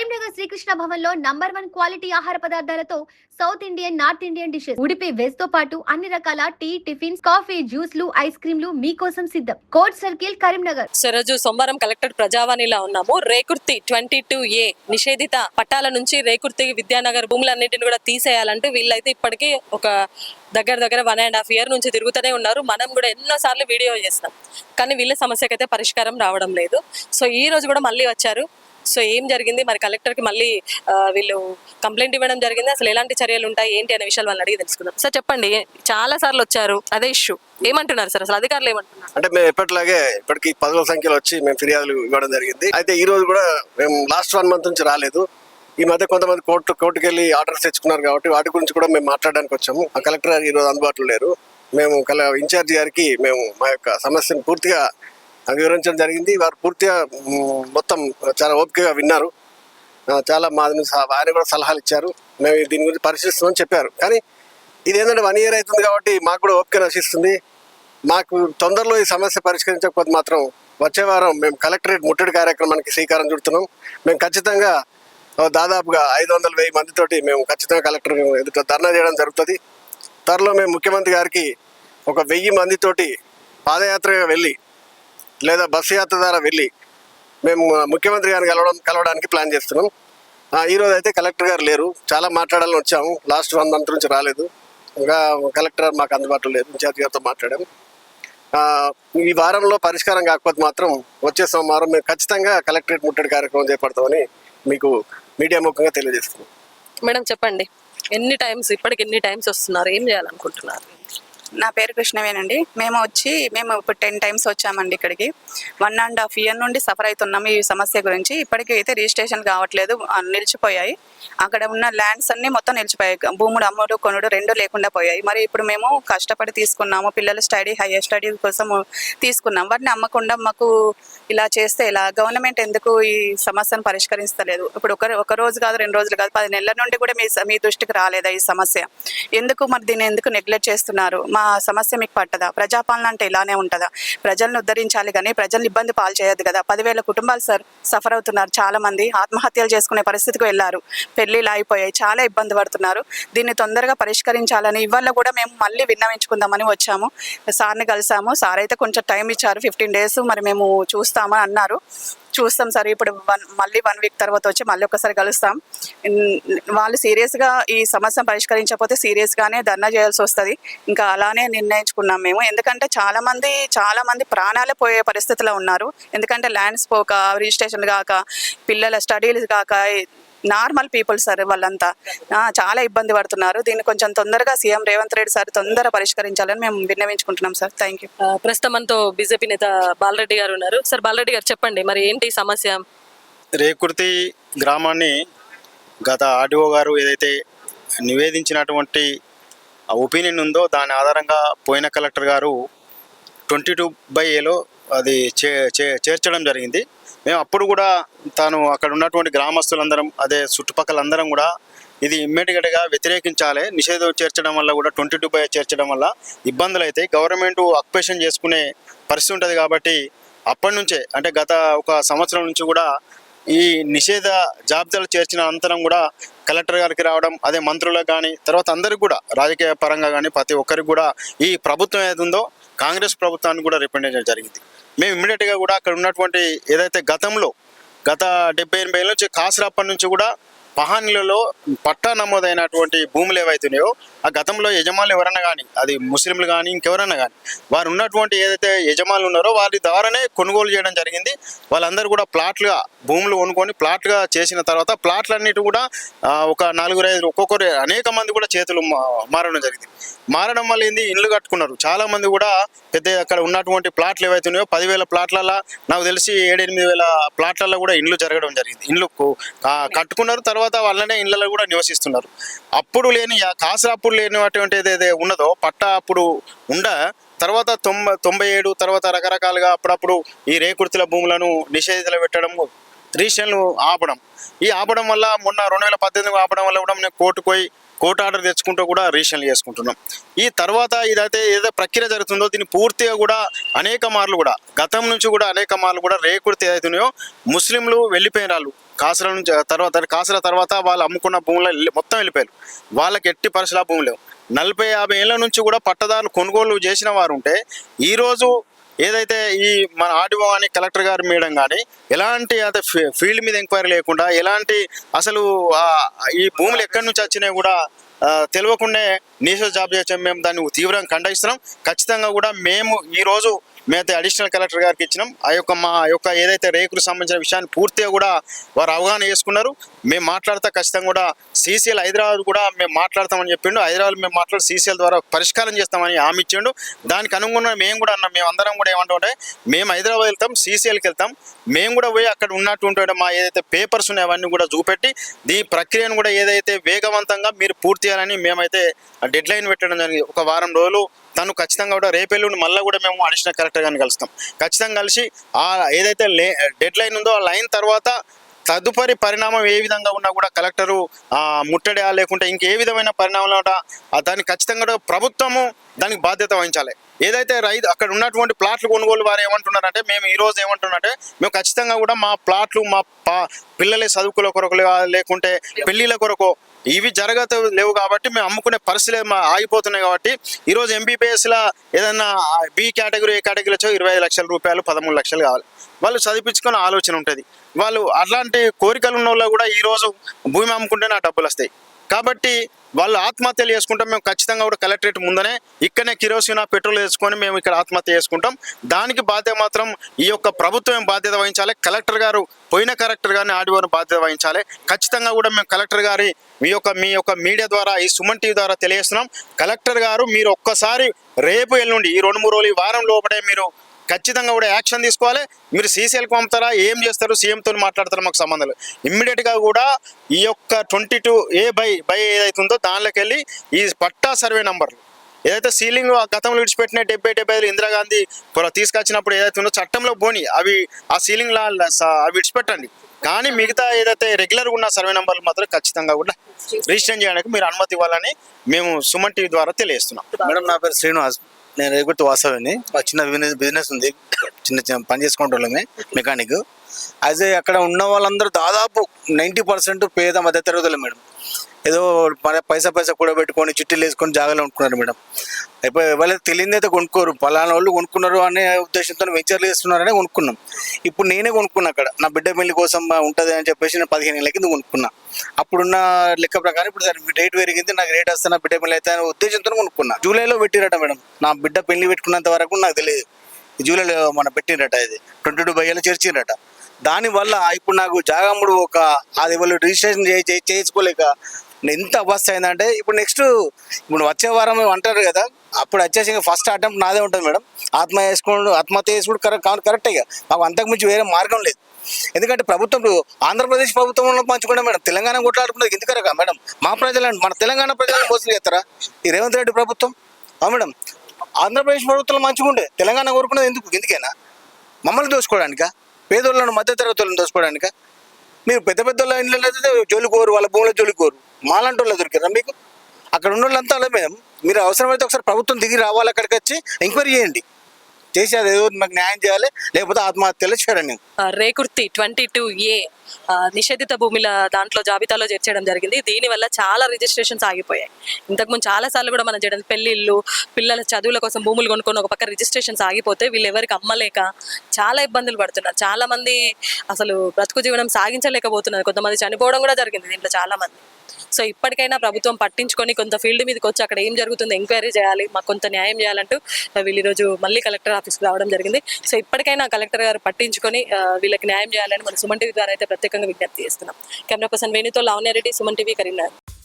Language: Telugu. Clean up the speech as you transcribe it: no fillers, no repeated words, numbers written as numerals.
కరీంనగర్ శ్రీకృష్ణ భవన్ లో నంబర్ 1 క్వాలిటీ ఆహార పదార్థాలతో south Indian, north Indian dishes, Udupi veg తో పాటు అన్ని రకాల టీ, టిఫిన్స్, కాఫీ, జ్యూస్లు, ఐస్ క్రీమ్లు మీకోసం సిద్ధం. Court circle, Karimnagar. రోజు సోమవారం కలెక్టర్ ప్రజావాణిలో ఉన్నాము. రేకుర్తి 22A నిషేధిత పట్టాల నుంచి రేకుర్తి విద్యానగర్ భూములన్నింటిని కూడా తీసేయాలంటూ వీళ్ళైతే ఇప్పటికీ ఒక దగ్గర 1.5 year నుంచి తిరుగుతూనే ఉన్నారు. మనం కూడా ఎన్నోసార్లు వీడియో చేస్తాం, కానీ వీళ్ళ సమస్యకైతే పరిష్కారం రావడం లేదు. సో ఈ రోజు కూడా మళ్ళీ వచ్చారు. సో ఏం జరిగింది మరి, కలెక్టర్కి మళ్ళీ వీళ్ళు కంప్లైంట్ ఇవ్వడం జరిగింది. అసలు ఎలాంటి చర్యలు ఉంటాయి ఏంటి అనే విషయాలు వాళ్ళని అడిగి తెలుసుకుందాం. సార్ చెప్పండి, చాలా సార్లు వచ్చారు, అదే ఇష్యూ ఏమంటున్నారు సార్? అసలు అధికారులు ఏమంటున్నారు? అంటే మేము ఎప్పటిలాగే ఇప్పటికి 10ల సంఖ్యలో వచ్చి మేము ఫిర్యాదులు ఇవ్వడం జరిగింది. అయితే ఈ రోజు కూడా మేము లాస్ట్ 1 month నుంచి రాలేదు. ఈ మధ్య కొంతమంది కోర్టుకి వెళ్ళి ఆర్డర్స్ తెచ్చుకున్నారు కాబట్టి వాటి గురించి కూడా మేము మాట్లాడడానికి వచ్చాము. ఆ కలెక్టర్ గారు ఈ రోజు అందుబాటులో లేరు. మేము ఇన్ఛార్జి గారికి మేము మా యొక్క సమస్యను పూర్తిగా వివరించడం జరిగింది. వారు పూర్తిగా మొత్తం చాలా ఓపికగా విన్నారు. చాలా ఆయన కూడా సలహాలు ఇచ్చారు. మేము దీని గురించి పరిశీలిస్తామని చెప్పారు. కానీ ఇది ఏంటంటే 1 year అవుతుంది కాబట్టి మాకు కూడా ఓపిక నశిస్తుంది. మాకు తొందరలో ఈ సమస్య పరిష్కరించకపోతే మాత్రం వచ్చే వారం మేము కలెక్టరేట్ ముట్టడి కార్యక్రమానికి శ్రీకారం చుడుతున్నాం. మేము ఖచ్చితంగా దాదాపుగా 500-1000 మందితోటి మేము ఖచ్చితంగా కలెక్టర్ ఎదుట ధర్నా చేయడం జరుగుతుంది. త్వరలో మేము ముఖ్యమంత్రి గారికి ఒక 1000 మందితోటి పాదయాత్రగా వెళ్ళి లేదా బస్సు యాత్ర ద్వారా వెళ్ళి మేము ముఖ్యమంత్రి గారిని కలవడానికి ప్లాన్ చేస్తున్నాం. ఈరోజు అయితే కలెక్టర్ గారు లేరు. చాలా మాట్లాడాలని వచ్చాము, లాస్ట్ 1 month నుంచి రాలేదు. ఇంకా కలెక్టర్ మాకు అందుబాటులో లేదు. ఇన్ఛార్జ్ గారితో మాట్లాడాము. ఈ వారంలో పరిష్కారం కాకపోతే మాత్రం వచ్చే సోమవారం మేము ఖచ్చితంగా కలెక్టరేట్ ముట్టడి కార్యక్రమం చేపడతామని మీకు మీడియా ముఖంగా తెలియజేస్తున్నాం. మేడం చెప్పండి, ఇప్పటికి ఎన్ని టైమ్స్ వస్తున్నారు, ఏం చేయాలనుకుంటున్నారు? నా పేరు కృష్ణవేనండి. మేము ఇప్పుడు 10 times వచ్చామండి ఇక్కడికి. 1.5 year నుండి సఫర్ అవుతున్నాము ఈ సమస్య గురించి. ఇప్పటికీ అయితే రిజిస్ట్రేషన్ కావట్లేదు, నిలిచిపోయాయి. అక్కడ ఉన్న ల్యాండ్స్ అన్ని మొత్తం నిలిచిపోయాయి. భూముడు అమ్ముడు కొనుడు 2 లేకుండా పోయాయి. మరి ఇప్పుడు మేము కష్టపడి తీసుకున్నాము, పిల్లల హైయర్ స్టడీ కోసం తీసుకున్నాం. వాటిని అమ్మకుండా మాకు ఇలా చేస్తే ఇలా గవర్నమెంట్ ఎందుకు ఈ సమస్యను పరిష్కరిస్తలేదు? ఇప్పుడు ఒక రోజు కాదు, 2 రోజులు కాదు, 10 నెలల నుండి కూడా మీ దృష్టికి రాలేదా ఈ సమస్య? ఎందుకు మరి దీన్ని ఎందుకు నెగ్లెక్ట్ చేస్తున్నారు? మా సమస్య మీకు పట్టదా? ప్రజాపాలన అంటే ఇలానే ఉంటుందా? ప్రజలను ఉద్ధరించాలి కానీ ప్రజలను ఇబ్బంది పాలు చేయొద్దు కదా. 10,000 కుటుంబాలు సఫర్ అవుతున్నారు. చాలా మంది ఆత్మహత్యలు చేసుకునే పరిస్థితికి వెళ్ళారు. పెళ్లిళ్ళు అయిపోయాయి, చాలా ఇబ్బంది పడుతున్నారు. దీన్ని తొందరగా పరిష్కరించాలని ఇవాళ కూడా మేము మళ్ళీ విన్నవించుకుందామని వచ్చాము. సార్ని కలిసాము. సార్ అయితే కొంచెం టైం ఇచ్చారు, 15 days. మరి మేము చూస్తామని అన్నారు. చూస్తాం సార్. ఇప్పుడు మళ్ళీ 1 week తర్వాత వచ్చి మళ్ళీ ఒకసారి కలుస్తాం. వాళ్ళు సీరియస్గా ఈ సమస్యను పరిష్కరించకపోతే సీరియస్గానే ధర్నా చేయాల్సి వస్తుంది. ఇంకా అలానే నిర్ణయించుకున్నాం మేము. ఎందుకంటే చాలా మంది ప్రాణాలే పోయే పరిస్థితిలో ఉన్నారు. ఎందుకంటే ల్యాండ్స్ పోక, రిజిస్ట్రేషన్ కాక, పిల్లల స్టడీలు కాక, నార్మల్ పీపుల్ సార్ వాళ్ళంతా చాలా ఇబ్బంది పడుతున్నారు. దీన్ని కొంచెం తొందరగా సీఎం రేవంత్ రెడ్డి సార్ తొందరగా పరిష్కరించాలని మేము విన్నవించుకుంటున్నాం సార్. Thank you. ప్రస్తుతం మనతో బీజేపీ నేత బాలరెడ్డి గారు ఉన్నారు. సార్ బాలరెడ్డి గారు చెప్పండి, మరి ఏంటి సమస్య? రేకుర్తి గ్రామాన్ని గత ఆర్డీఓ గారు ఏదైతే నివేదించినటువంటి ఒపీనియన్ ఉందో దాని ఆధారంగా పోయిన కలెక్టర్ గారు 22/Aలో అది చేర్చడం జరిగింది. మేము అప్పుడు కూడా తాను అక్కడ ఉన్నటువంటి గ్రామస్తులందరం, అదే చుట్టుపక్కల అందరం కూడా ఇది ఇమ్మీడియట్గా వ్యతిరేకించాలి. నిషేధం చేర్చడం వల్ల కూడా 22/A చేర్చడం వల్ల ఇబ్బందులు అవుతాయి. గవర్నమెంట్ ఆక్యుపేషన్ చేసుకునే పరిస్థితి ఉంటుంది. కాబట్టి అప్పటి నుంచే, అంటే గత 1 సంవత్సరం నుంచి కూడా ఈ నిషేధ జాబితాలు చేర్చిన అనంతరం కూడా కలెక్టర్ గారికి రావడం, అదే మంత్రులకు కానీ, తర్వాత అందరికి కూడా రాజకీయ పరంగా కానీ ప్రతి ఒక్కరికి కూడా ఈ ప్రభుత్వం ఏది ఉందో కాంగ్రెస్ ప్రభుత్వాన్ని కూడా రిప్రజెంట్ చేయడం జరిగింది. మేము ఇమ్మీడియట్గా కూడా అక్కడ ఉన్నటువంటి ఏదైతే గత 70-80 ఏళ్ళ నుంచి కాసరాప్పటి నుంచి కూడా పహానీలలో పట్టా నమోదైనటువంటి భూములు ఏవైతున్నాయో ఆ గతంలో యజమానులు ఎవరన్నా కానీ, అది ముస్లింలు కానీ ఇంకెవరన్నా కానీ, వారు ఉన్నటువంటి ఏదైతే యజమానులు ఉన్నారో వారి ద్వారానే కొనుగోలు చేయడం జరిగింది. వాళ్ళందరూ కూడా ప్లాట్లుగా భూములు కొనుక్కొని ప్లాట్లుగా చేసిన తర్వాత ప్లాట్లన్నిటి కూడా ఒక 4-5 ఒక్కొక్కరు అనేక మంది కూడా చేతులు మారడం జరిగింది. మారడం వల్ల ఏంది, ఇండ్లు కట్టుకున్నారు. చాలామంది కూడా పెద్ద అక్కడ ఉన్నటువంటి ప్లాట్లు ఏవైతున్నాయో 10,000 ప్లాట్లలో నాకు తెలిసి 7-8,000 ప్లాట్లలో కూడా ఇండ్లు జరగడం జరిగింది. ఇండ్లు కట్టుకున్నారు, తర్వాత వాళ్ళనే ఇళ్లలో కూడా నివసిస్తున్నారు. అప్పుడు లేని కాసరాప్పుడు లేనిటువంటి ఏదైతే ఉన్నదో పట్టా అప్పుడు తర్వాత 97 తర్వాత రకరకాలుగా అప్పుడప్పుడు ఈ రేకుర్తుల భూములను నిషేధితులు పెట్టడం, రిజిస్ట్రేషన్లు ఆపడం. ఈ ఆపడం వల్ల మొన్న 2018 ఆపడం వల్ల కూడా మేము కోర్టు ఆర్డర్ తెచ్చుకుంటూ కూడా రిజిస్ట్రేషన్లు చేసుకుంటున్నాం. ఈ తర్వాత ఏదో ప్రక్రియ జరుగుతుందో దీన్ని పూర్తిగా కూడా అనేక మార్లు కూడా గతం నుంచి కూడా అనేక మార్లు కూడా రేకుర్తి ఏదైతున్నాయో ముస్లింలు వెళ్ళిపోయిన వాళ్ళు కాసుల నుంచి కాసుల తర్వాత వాళ్ళు అమ్ముకున్న భూములు మొత్తం వెళ్ళిపోయారు. వాళ్ళకి ఎట్టి పరిస్థితుల భూములు లేవు. 40-50 ఏళ్ళ నుంచి కూడా పట్టదారులు కొనుగోలు చేసిన వారు ఉంటే ఈరోజు ఏదైతే ఈ మన ఆర్డీఓ కానీ కలెక్టర్ గారు మేడం కానీ ఎలాంటి అదే ఫీల్డ్ మీద ఎంక్వైరీ లేకుండా ఎలాంటి అసలు ఈ భూములు ఎక్కడి నుంచి వచ్చినాయి కూడా తెలియకుండా నేషనల్ జాబ్ చేసాం. మేము దాన్ని తీవ్రంగా ఖండిస్తున్నాం. ఖచ్చితంగా కూడా ఈరోజు మేమైతే అడిషనల్ కలెక్టర్ గారికి ఇచ్చినాం. మా యొక్క ఏదైతే రేకులకు సంబంధించిన విషయాన్ని పూర్తిగా కూడా వారు అవగాహన చేసుకున్నారు. మేము మాట్లాడతా ఖచ్చితంగా కూడా సీసీఎల్ హైదరాబాద్ కూడా మేము మాట్లాడతామని చెప్పిండు. హైదరాబాద్ మేము మాట్లాడి సీసీఎల్ ద్వారా పరిష్కారం చేస్తామని హామీ ఇచ్చిండు. దానికి అనుగుణంగా మేము కూడా అన్నాం. మేము అందరం కూడా ఏమంటామంటే మేము హైదరాబాద్ వెళ్తాం, సీసీఎల్కి వెళ్తాం. మేము కూడా పోయి అక్కడ ఉన్నట్టు మా ఏదైతే పేపర్స్ ఉన్నాయో అవన్నీ కూడా చూపెట్టి ఈ ప్రక్రియను కూడా ఏదైతే వేగవంతంగా మీరు పూర్తి చేయాలని మేమైతే డెడ్ లైన్ పెట్టడం జరిగింది. ఒక వారం రోజులు తను ఖచ్చితంగా కూడా రేపెల్లుండి మళ్ళీ కూడా మేము అడిషనల్ కలెక్టర్ గారిని కలుస్తాం. ఖచ్చితంగా కలిసి ఏదైతే డెడ్ లైన్ ఉందో ఆ లైన్ తర్వాత తదుపరి పరిణామం ఏ విధంగా ఉన్నా కూడా కలెక్టరు ముట్టడి లేకుంటే ఇంకే విధమైన పరిణామాలు దానికి ఖచ్చితంగా ప్రభుత్వము దానికి బాధ్యత వహించాలి. ఏదైతే అక్కడ ఉన్నటువంటి ప్లాట్లు కొనుగోలు వారు ఏమంటున్నారంటే మేము ఈరోజు ఏమంటున్నారంటే మేము ఖచ్చితంగా కూడా మా ప్లాట్లు మా పిల్లల చదువుకుల కొరకు లేకుంటే పెళ్లిళ్ళ కొరకు ఇవి లేవు కాబట్టి మేము అమ్ముకునే పరిస్థితులు ఆగిపోతున్నాయి. కాబట్టి ఈరోజు ఎంబీబీఎస్లో ఏదైనా బి కేటగిరీ ఏ కేటగిరీలో 25 లక్షల రూపాయలు 13 లక్షలు కావాలి. వాళ్ళు చదివించుకునే ఆలోచన ఉంటుంది. వాళ్ళు అట్లాంటి కోరికలు ఉన్న వాళ్ళు కూడా ఈరోజు భూమి అమ్ముకుంటే నా డబ్బులు వస్తాయి. కాబట్టి వాళ్ళు ఆత్మహత్యలు చేసుకుంటాం. మేము ఖచ్చితంగా కూడా కలెక్టరేట్ ముందనే ఇక్కడనే కిరోసిన్ పెట్రోల్ వేసుకొని మేము ఇక్కడ ఆత్మహత్య చేసుకుంటాం. దానికి బాధ్యత మాత్రం ఈ యొక్క ప్రభుత్వం బాధ్యత వహించాలి. కలెక్టర్ గారు పోయిన కలెక్టర్ గారిని ఆర్డీఓని బాధ్యత వహించాలి. ఖచ్చితంగా కూడా మేము కలెక్టర్ గారి మీ యొక్క మీడియా ద్వారా ఈ సుమన్ టీవీ ద్వారా తెలియజేస్తున్నాం. కలెక్టర్ గారు మీరు ఒక్కసారి రేపు ఎల్లుండి ఈ 2-3 రోజులు ఈ వారం లోపలే మీరు ఖచ్చితంగా కూడా యాక్షన్ తీసుకోవాలి. మీరు సీసీఎల్కి పంపుతారా, ఏం చేస్తారు, సీఎంతో మాట్లాడతారు, మాకు సంబంధం లేదు. ఇమ్మీడియట్గా కూడా ఈ యొక్క 22A బై ఏదైతే ఉందో దానిలోకి వెళ్ళి ఈ పట్టా సర్వే నంబర్లు ఏదైతే సీలింగ్ గతంలో విడిచిపెట్టిన 70-75 ఇందిరాగాంధీ తీసుకొచ్చినప్పుడు ఏదైతే ఉందో చట్టంలో పోని అవి ఆ సీలింగ్ అవి విడిచిపెట్టండి. కానీ మిగతా ఏదైతే రెగ్యులర్గా ఉన్న సర్వే నంబర్లు మాత్రం ఖచ్చితంగా కూడా రిజిస్టర్ చేయడానికి మీరు అనుమతి ఇవ్వాలని మేము సుమన్ టీవీ ద్వారా తెలియజేస్తున్నాం. మేడం, నా పేరు శ్రీనివాస్. నేను రేగుర్తి వాస్తవాన్ని. చిన్న బిజినెస్ ఉంది, చిన్న పని చేసుకుంటే మెకానిక్. అదే అక్కడ ఉన్న వాళ్ళందరూ దాదాపు 90% పేద మధ్య తరగతులు మేడం. ఏదో పైసా కూడబెట్టుకొని చిట్టీలు వేసుకొని జాగాలో ఉంటున్నారు మేడం. ఎవరైతే తెలియదు అయితే కొనుక్కోరు, పలానా వాళ్ళు కొనుక్కున్నారు అనే ఉద్దేశంతో వెంచర్లు వేస్తున్నారనే కొనుక్కున్నాం. ఇప్పుడు నేనే కొనుక్కున్నా. అక్కడ నా బిడ్డ పెళ్లి కోసం ఉంటుంది అని చెప్పేసి నేను 15 ఏళ్ళ కింద కొనుక్కున్నా. అప్పుడున్న లెక్క ప్రకారం ఇప్పుడు సరే రేట్ పెరిగింది, నాకు రేట్ వస్తే నా బిడ్డ పెళ్లి అయితే అనే ఉద్దేశంతో కొనుక్కున్నా. జూలైలో పెట్టిరట మేడం. నా బిడ్డ పెళ్లి పెట్టుకున్నంత వరకు నాకు తెలియదు. జూలైలో మన పెట్టిరట, ఇది 22 బయ్యాలు చేర్చిరట. దానివల్ల ఇప్పుడు నాకు జాగమ్ముడు అది వాళ్ళు రిజిస్ట్రేషన్ చేసుకోలేక ఎంత అవస్థ అయిందంటే ఇప్పుడు వచ్చే వారం అంటారు కదా, అప్పుడు వచ్చేసి ఫస్ట్ అటెంప్ట్ నాదే ఉంటుంది మేడం. ఆత్మహత్య చేసుకుంటూ కరెక్టే. మాకు అంతకుమించి వేరే మార్గం లేదు. ఎందుకంటే ప్రభుత్వం ఆంధ్రప్రదేశ్ ప్రభుత్వంలో పంచుకుంటే మేడం తెలంగాణ కొట్లాడుకున్నది ఎందుకరగా మేడం? మా ప్రజలను మన తెలంగాణ ప్రజలను మోసం చేస్తారా ఈ రేవంత్ రెడ్డి ప్రభుత్వం? మేడం, ఆంధ్రప్రదేశ్ ప్రభుత్వం మంచిగుండే తెలంగాణ కోరుకున్నది ఎందుకైనా మమ్మల్ని దోసుకోవడానికా? పేదోళ్ళను మధ్య తరగతులను దోసుకోవడానికా? మీరు పెద్ద వాళ్ళ ఇళ్ళలో జోలికోరు, వాళ్ళ భూముల జోలికోరు. మాలాంటి వాళ్ళు దొరికారా మీకు? అక్కడ ఉన్న వాళ్ళంతా అలా మేడం. మీరు అవసరమైతే ఒకసారి ప్రభుత్వం దిగి రావాలి, అక్కడికి వచ్చి ఎంక్వైరీ చేయండి. చేసి అది ఏదో మాకు న్యాయం చేయాలి, లేకపోతే ఆత్మహత్యలు చేయడం. రేకుర్తి 22A నిషేధిత భూముల దాంట్లో జాబితాలో చేర్చడం జరిగింది. దీనివల్ల చాలా రిజిస్ట్రేషన్స్ ఆగిపోయాయి. ఇంతకుముందు చాలా సార్లు కూడా మనం చేయడం పెళ్లిళ్ళు, పిల్లల చదువుల కోసం భూములు కొనుక్కొని ఒక పక్క రిజిస్ట్రేషన్స్ ఆగిపోతే వీళ్ళు ఎవరికి అమ్మలేక చాలా ఇబ్బందులు పడుతున్నారు. చాలా మంది అసలు బ్రతుకు జీవనం సాగించలేకపోతున్నారు. కొంతమంది చనిపోవడం కూడా జరిగింది దీంట్లో చాలా మంది. సో ఇప్పటికైనా ప్రభుత్వం పట్టించుకొని కొంత ఫీల్డ్ మీదకి వచ్చి అక్కడ ఏం జరుగుతుందో ఎంక్వైరీ చేయాలి, మాకు కొంత న్యాయం చేయాలంటూ వీళ్ళు ఈరోజు మళ్ళీ కలెక్టర్ ఆఫీస్కి రావడం జరిగింది. సో ఇప్పటికైనా కలెక్టర్ గారు పట్టించుకొని వీళ్ళకి న్యాయం చేయాలని మన సుమన్ టీవీ ద్వారా అయితే ప్రత్యేకంగా విజ్ఞప్తి చేస్తున్నాం. కెమెరా పర్సన్ వేణుతో లావణ్యారెడ్డి, సుమన్ టీవీ, కరీంనగర్.